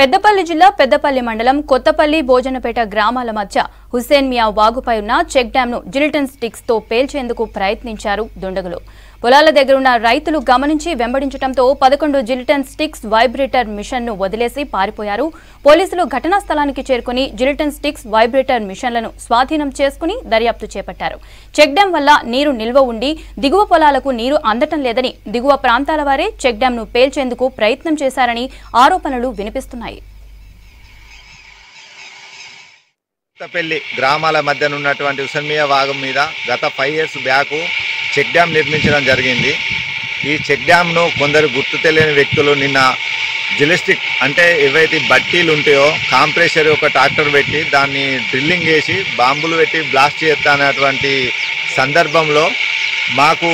పెద్దపల్లి జిల్లా పెద్దపల్లి మండలం కొత్తపల్లి భోజనపేట గ్రామాల మధ్య హుస్సేన్ మియా వాగుపై ఉన్న చెక్ డ్యామ్ ను జిలిటన్ స్టిక్స్ తో పేల్చేందుకు ప్రయత్నించారు దుండగులు. పొలాల దగ్గరున్న రైతులు గమనించి వెంబడించడంతో 11 జిలిటన్ స్టిక్స్ వైబ్రేటర్ మిషన్ ను వదిలేసి పారిపోయారు. పోలీసులు ఘటనా స్థలానికి చేరుకుని జిలిటన్ స్టిక్స్ వైబ్రేటర్ మిషన్లను స్వాధీనం చేసుకుని దర్యాప్తు చేపట్టారు. చెక్ డ్యామ్ వల్ల నీరు నిల్వ ఉండి దిగువ పొలాలకు నీరు అందటం లేదని, దిగువ ప్రాంతాల వారే చెక్ డ్యామ్ ను పేల్చేందుకు ప్రయత్నం చేశారని ఆరోపణలు వినిపిస్తున్నాయి. కొత్తపల్లి గ్రామాల మధ్య ఉన్నటువంటి హుస్సేన్ మియా వాగు మీద గత 5 ఇయర్స్ బ్యాక్ చెక్ డ్యామ్ నిర్మించడం జరిగింది. ఈ చెక్ డ్యామ్ను కొందరు గుర్తు తెలియని వ్యక్తులు నిన్న జిలిస్టిక్ అంటే ఏవైతే బట్టీలు ఉంటాయో కాంప్రెషర్ ఒక ట్రాక్టర్ పెట్టి దాన్ని డ్రిల్లింగ్ చేసి బాంబులు పెట్టి బ్లాస్ట్ చేస్తానటువంటి సందర్భంలో మాకు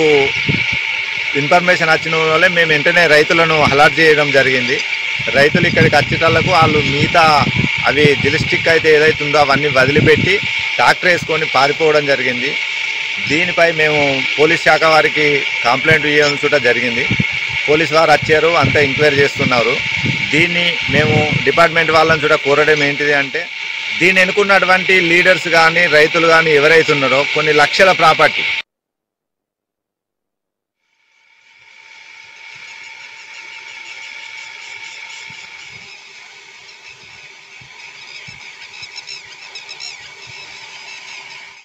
ఇన్ఫర్మేషన్ వచ్చిన వల్లే మేము వెంటనే రైతులను అలర్ట్ చేయడం జరిగింది. రైతులు ఇక్కడికి వచ్చేటళ్లకు వాళ్ళు మిగతా అవి జిలిస్టిక్ అయితే ఏదైతే ఉందో అవన్నీ వదిలిపెట్టి ట్రాక్టర్ వేసుకొని పారిపోవడం జరిగింది. దీనిపై మేము పోలీస్ శాఖ వారికి కంప్లైంట్ ఇవ్వడం జరిగింది. పోలీస్ వారు వచ్చారు, అంతా ఎంక్వైరీ చేస్తున్నారు. దీన్ని మేము డిపార్ట్మెంట్ వాళ్ళని కూడా కోరడం ఏంటిది అంటే, దీన్ని ఎన్నుకున్నటువంటి లీడర్స్ కానీ రైతులు కానీ ఎవరైతే ఉన్నారో కొన్ని లక్షల ప్రాపర్టీ